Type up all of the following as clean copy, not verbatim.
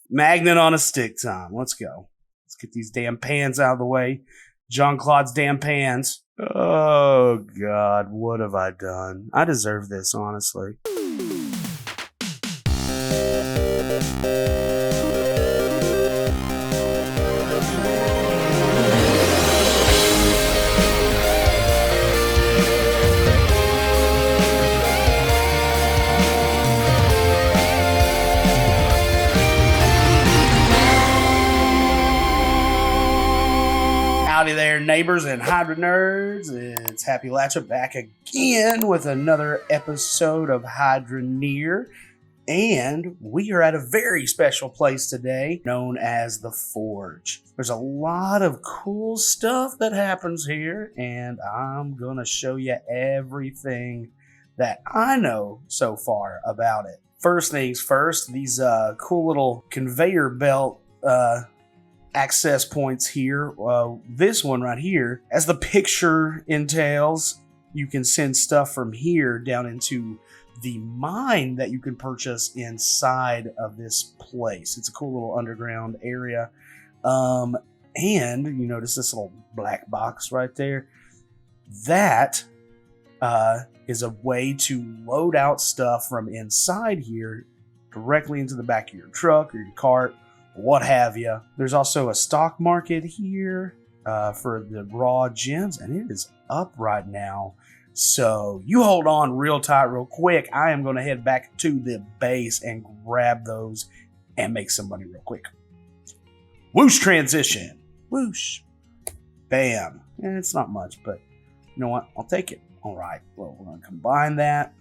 Magnet on a stick time. Let's go. Let's get these damn pans out of the way. John Claude's damn pans. Oh, God. What have I done? I deserve this, honestly. Howdy there, neighbors and Hydroneers. It's Happy Latcha back again with another episode of Hydroneer. And we are at a very special place today known as the Forge. There's a lot of cool stuff that happens here, and I'm going to show you everything that I know so far about it. First things first, these cool little conveyor belt access points here. This one right here, as the picture entails, you can send stuff from here down into the mine that you can purchase inside of this place. It's a cool little underground area. And you notice this little black box right there. That is a way to load out stuff from inside here directly into the back of your truck or your cart, what have you. There's also a stock market here for the raw gems, and it is up right now. So you hold on real tight, real quick. I am going to head back to the base and grab those and make some money real quick. Whoosh transition. Whoosh. Bam. And it's not much, but you know what? I'll take it. All right. Well, we're going to combine that.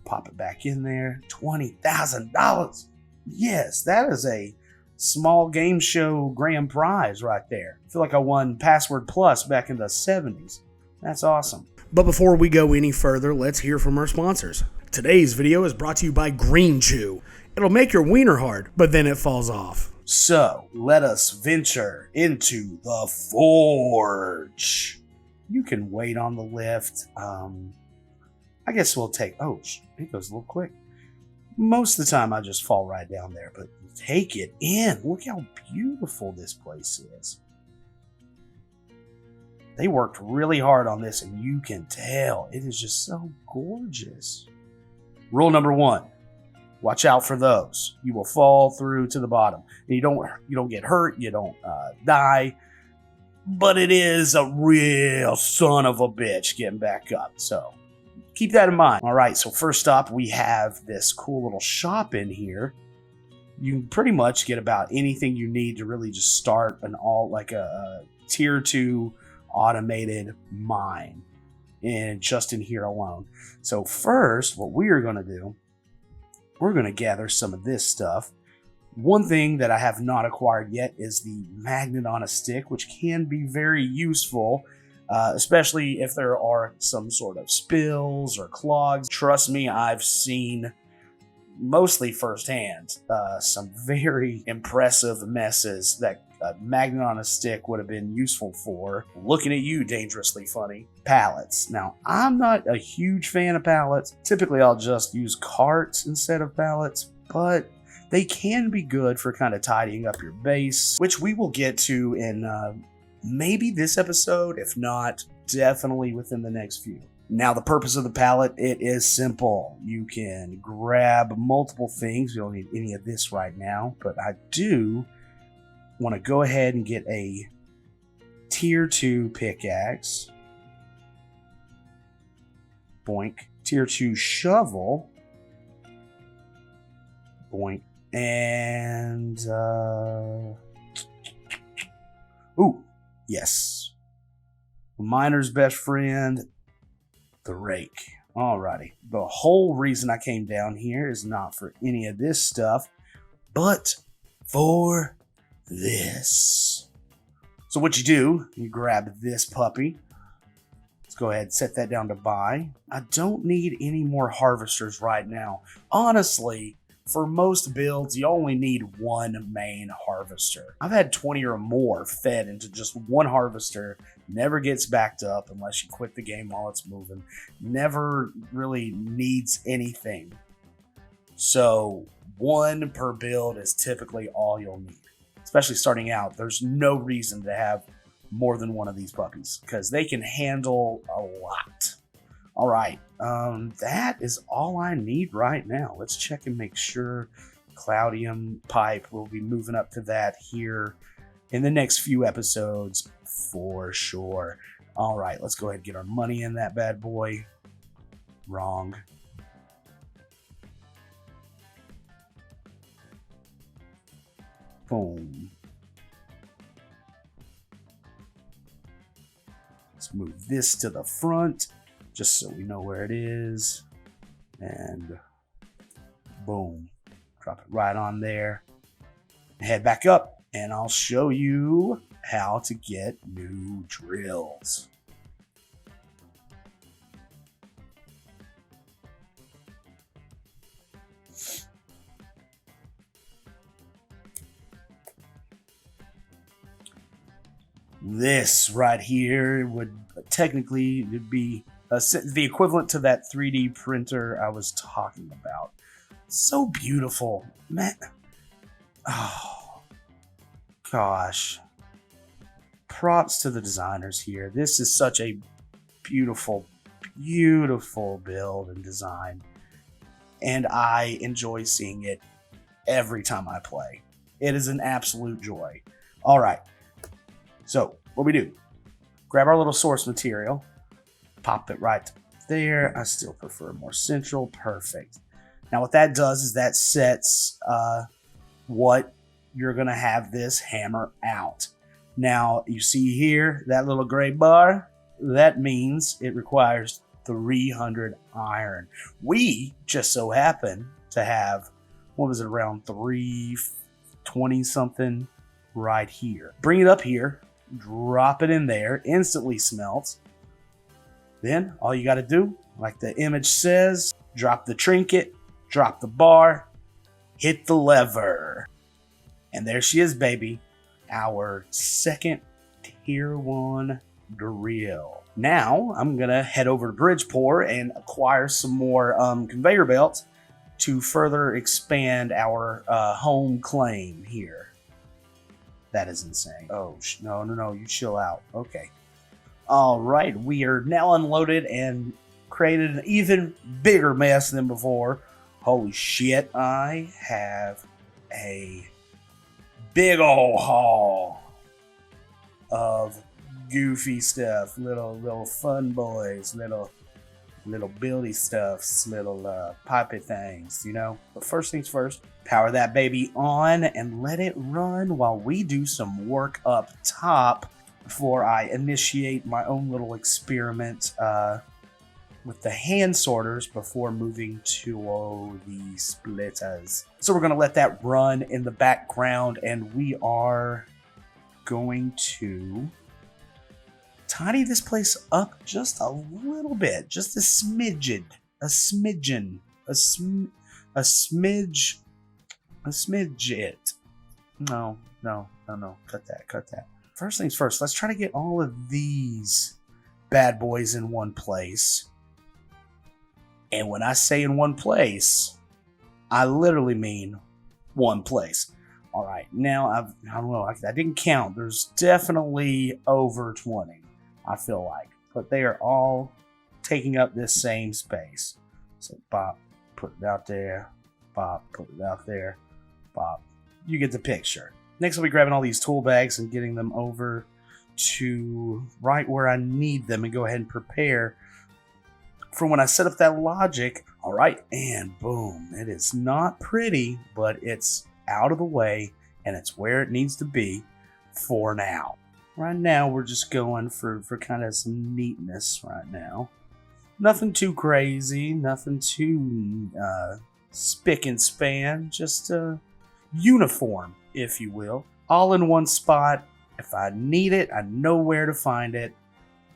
Pop it back in there. $20,000. Yes, that is a small game show grand prize right there. I feel like I won Password Plus back in the 70s. That's awesome. But before we go any further, let's hear from our sponsors. Today's video is brought to you by Green Chew. It'll make your wiener hard, but then it falls off. So, let us venture into the Forge. You can wait on the lift. I guess we'll take... Oh, it goes a little quick. Most of the time, I just fall right down there, but take it in. Look how beautiful this place is. They worked really hard on this, and you can tell. It is just so gorgeous. Rule number 1, watch out for those. You will fall through to the bottom. And you don't get hurt, you don't die, but it is a real son of a bitch getting back up, so keep that in mind. All right, so first up, we have this cool little shop in here. You can pretty much get about anything you need to really just start a tier 2 automated mine, and just in here alone. So first, what we are going to do, we're going to gather some of this stuff. One thing that I have not acquired yet is the magnet on a stick, which can be very useful, especially if there are some sort of spills or clogs. Trust me, I've seen, mostly firsthand, some very impressive messes that a magnet on a stick would have been useful for. Looking at you, dangerously funny. Pallets. Now, I'm not a huge fan of pallets. Typically, I'll just use carts instead of pallets, but they can be good for kind of tidying up your base, which we will get to in maybe this episode, if not, definitely within the next few. Now, the purpose of the pallet, it is simple. You can grab multiple things. You don't need any of this right now, but I do want to go ahead and get a tier 2 pickaxe. Boink. Tier 2 shovel. Boink. And, ooh, yes. The miner's best friend, the rake. Alrighty. The whole reason I came down here is not for any of this stuff, but for this. So what you do, you grab this puppy. Let's go ahead and set that down to buy. I don't need any more harvesters right now. Honestly, for most builds, you only need one main harvester. I've had 20 or more fed into just one harvester. Never gets backed up unless you quit the game while it's moving. Never really needs anything. So 1 per build is typically all you'll need. Especially starting out, there's no reason to have more than 1 of these puppies because they can handle a lot. All right, that is all I need right now. Let's check and make sure Cloudium pipe will be moving up to that here in the next few episodes for sure. All right, let's go ahead and get our money in that bad boy. Wrong. Boom. Let's move this to the front just so we know where it is. And boom. Drop it right on there. Head back up and I'll show you how to get new drills. This right here would technically be the equivalent to that 3D printer I was talking about. So beautiful, man. Oh, gosh. Props to the designers here. This is such a beautiful, beautiful build and design. And I enjoy seeing it every time I play. It is an absolute joy. All right. So what we do, grab our little source material, pop it right there. I still prefer more central. Perfect. Now what that does is that sets what you're going to have this hammer out. Now you see here, that little gray bar, that means it requires 300 iron. We just so happen to have, what was it, around 320 something right here. Bring it up here. Drop it in there, instantly smelts. Then all you got to do, like the image says, drop the trinket, drop the bar, hit the lever. And there she is, baby. Our second tier 1 drill. Now I'm going to head over to Bridgeport and acquire some more conveyor belts to further expand our home claim here. That is insane. Oh, no, you chill out. Okay. All right, we are now unloaded and created an even bigger mess than before. Holy shit, I have a big old haul of goofy stuff, little fun boys, little buildy stuffs, little pipey things, you know. But first things first, power that baby on and let it run while we do some work up top before I initiate my own little experiment with the hand sorters before moving to the splitters. So we're going to let that run in the background and we are going to tidy this place up just a little bit, just a smidgen, a smidget. No, cut that. First things first, let's try to get all of these bad boys in one place. And when I say in one place, I literally mean one place. All right, now I don't know, I didn't count. There's definitely over 20. I feel like, but they are all taking up this same space. So bop, put it out there, bop, put it out there, bop. You get the picture. Next I'll be grabbing all these tool bags and getting them over to right where I need them and go ahead and prepare for when I set up that logic. All right, and boom. It is not pretty, but it's out of the way and it's where it needs to be for now. Right now, we're just going for kind of some neatness right now. Nothing too crazy, nothing too spick and span, just uniform, if you will. All in one spot. If I need it, I know where to find it.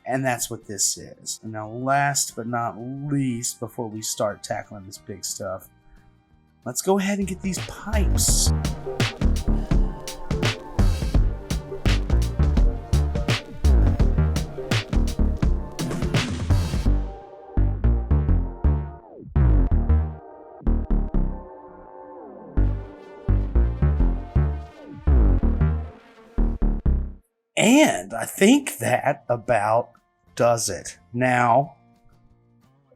And that's what this is. And now last but not least, before we start tackling this big stuff, let's go ahead and get these pipes. And I think that about does it. Now,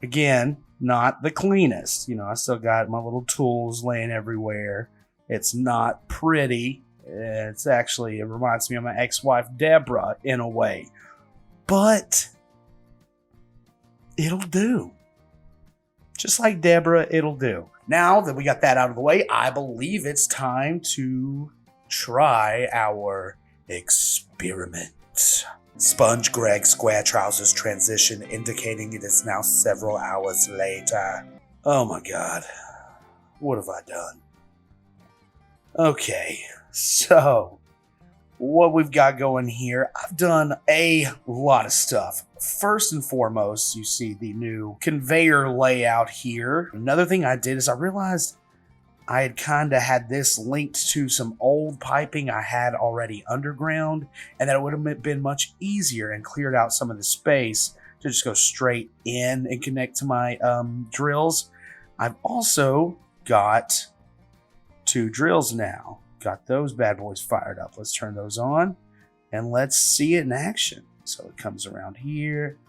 again, not the cleanest. I still got my little tools laying everywhere. It's not pretty. It reminds me of my ex-wife, Deborah, in a way. But it'll do. Just like Deborah, it'll do. Now that we got that out of the way, I believe it's time to try our experiment. Sponge Greg square trousers transition indicating it is now several hours later. Oh my god. What have I done? Okay, so what we've got going here, I've done a lot of stuff. First and foremost, you see the new conveyor layout here. Another thing I did is I realized I had kind of had this linked to some old piping I had already underground, and that it would have been much easier and cleared out some of the space to just go straight in and connect to my drills. I've also got 2 drills now. Got those bad boys fired up. Let's turn those on and let's see it in action. So it comes around here.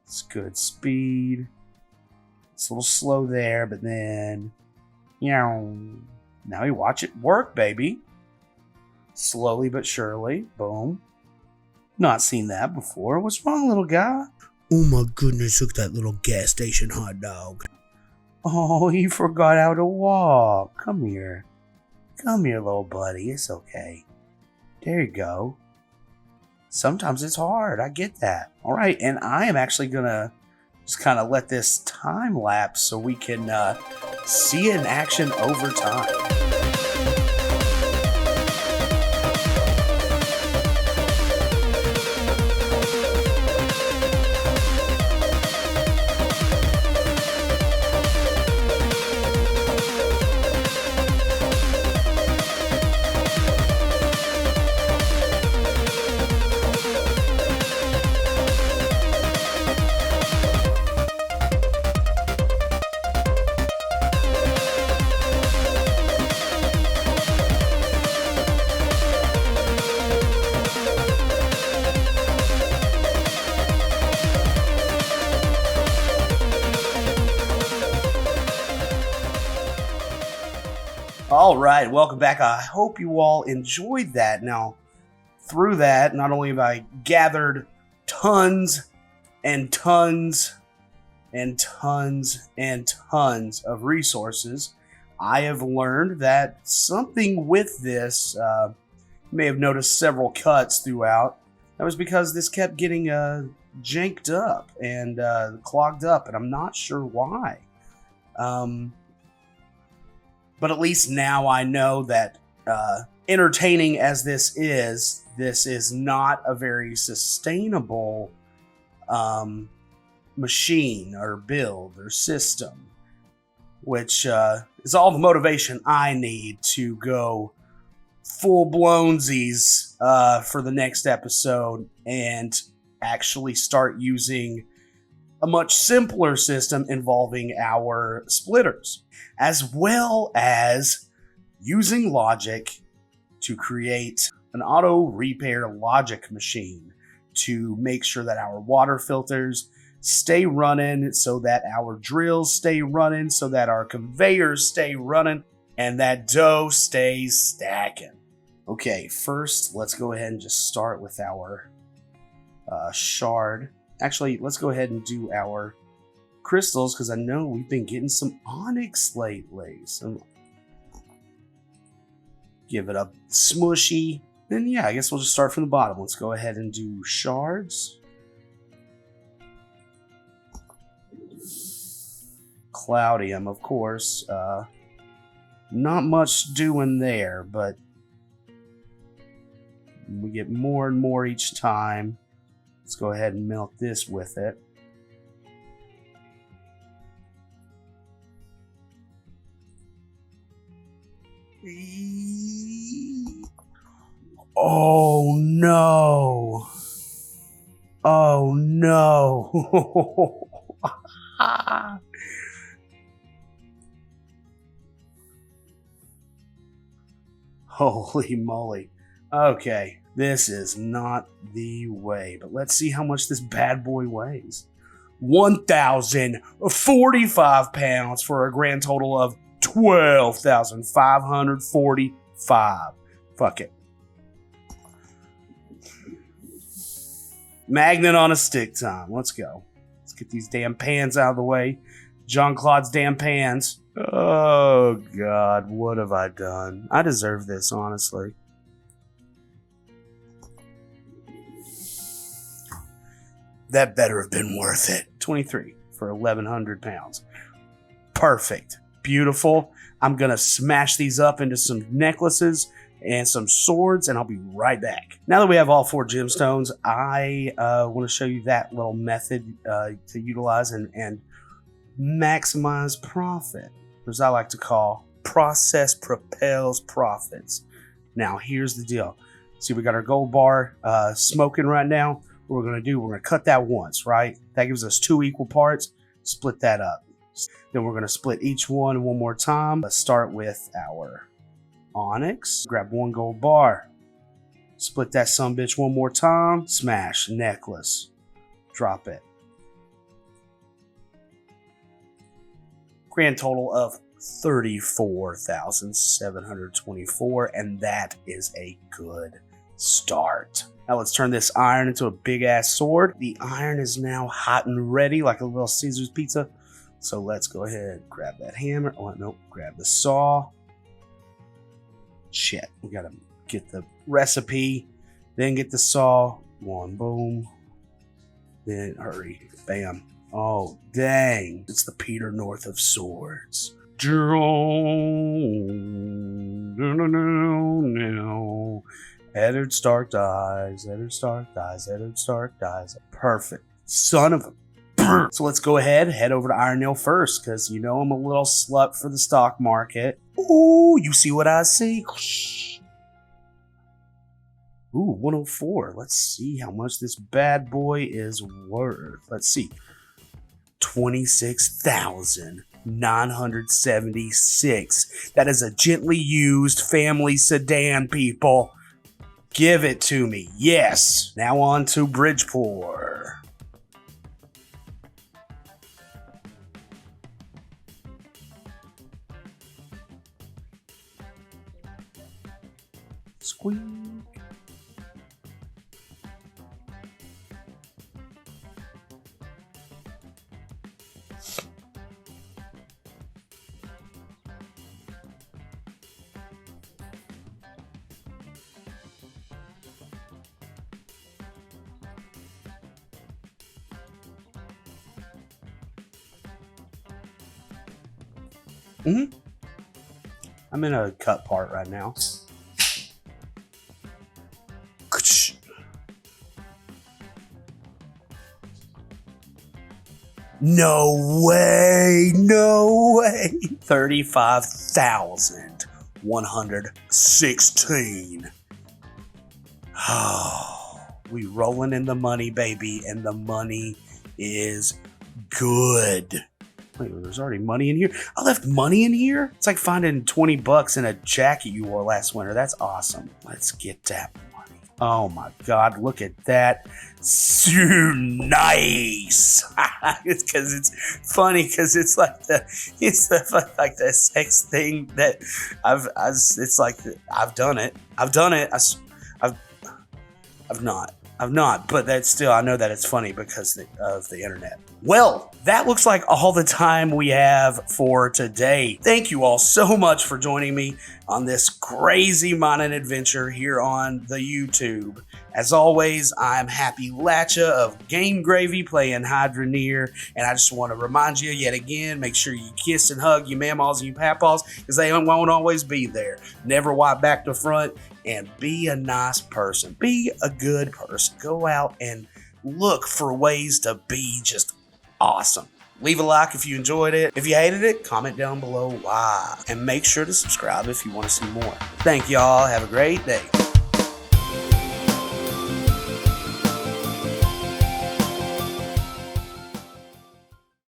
It's good speed. It's a little slow there, but then now you watch it work, baby. Slowly but surely. Boom. Not seen that before. What's wrong, little guy? Oh my goodness, look at that little gas station hot dog. Oh, he forgot how to walk. Come here. Come here, little buddy. It's okay. There you go. Sometimes it's hard. I get that. All right, and I am actually going to just kind of let this time lapse so we can see it in action over time. All right, welcome back. I hope you all enjoyed that. Now, through that, not only have I gathered tons and tons and tons and tons of resources, I have learned that something with this, you may have noticed several cuts throughout. That was because this kept getting janked up and clogged up, and I'm not sure why. But at least now I know that entertaining as this is not a very sustainable machine or build or system, which is all the motivation I need to go full-blownsies for the next episode and actually start using a much simpler system involving our splitters, as well as using logic to create an auto repair logic machine to make sure that our water filters stay running, so that our drills stay running, so that our conveyors stay running, and that dough stays stacking. Okay, first let's go ahead and just start with our shard. Actually, let's go ahead and do our crystals, because I know we've been getting some onyx lately. So give it a smushy. Then yeah, I guess we'll just start from the bottom. Let's go ahead and do shards. Cloudium, of course. Not much doing there, but we get more and more each time. Let's go ahead and melt this with it. Oh no. Oh no. Holy moly. Okay. This is not the way, but let's see how much this bad boy weighs. 1,045 pounds for a grand total of 12,545. Fuck it. Magnet on a stick time. Let's go. Let's get these damn pans out of the way. Jean-Claude's damn pans. Oh, God. What have I done? I deserve this, honestly. That better have been worth it. 23 for 1,100 pounds. Perfect. Beautiful. I'm going to smash these up into some necklaces and some swords, and I'll be right back. Now that we have all 4 gemstones, I want to show you that little method to utilize and maximize profit, as I like to call process propels profits. Now, here's the deal. See, we got our gold bar smoking right now. What we're going to do, we're going to cut that once, right? That gives us 2 equal parts. Split that up. Then we're going to split each one more time. Let's start with our onyx. Grab 1 gold bar. Split that sumbitch one more time. Smash. Necklace. Drop it. Grand total of 34,724, and that is a good start. Now let's turn this iron into a big ass sword. The iron is now hot and ready like a little Caesar's pizza. So let's go ahead, grab that hammer. Oh, nope, grab the saw. Shit, we gotta get the recipe, then get the saw. 1, boom. Then hurry, bam. Oh, dang. It's the Peter North of swords. Eddard Stark dies. Eddard Stark dies. Eddard Stark dies. Perfect. Son of a... So let's go ahead, head over to Iron Nail first, because you know I'm a little slut for the stock market. Ooh, you see what I see? Ooh, 104. Let's see how much this bad boy is worth. Let's see. 26,976. That is a gently used family sedan, people. Give it to me. Yes. Now on to Bridgeport. Squeak. I'm in a cut part right now. No way, no way. 35,116. Oh, we rolling in the money, baby, and the money is good. Wait, there's already money in here? I left money in here? It's like finding $20 in a jacket you wore last winter. That's awesome. Let's get that money. Oh my God, look at that. So nice. It's because it's funny because it's like the sex thing that I've done it. I've not, but that's still, I know that it's funny because of the internet. Well, that looks like all the time we have for today. Thank you all so much for joining me on this crazy mining adventure here on the YouTube. As always, I'm Happy Latcha of Game Gravy playing Hydroneer, and I just want to remind you yet again, make sure you kiss and hug your mammas and your papas because they won't always be there. Never wipe back to front, and be a nice person. Be a good person. Go out and look for ways to be just awesome. Leave a like if you enjoyed it. If you hated it, comment down below why. And make sure to subscribe if you want to see more. Thank y'all. Have a great day.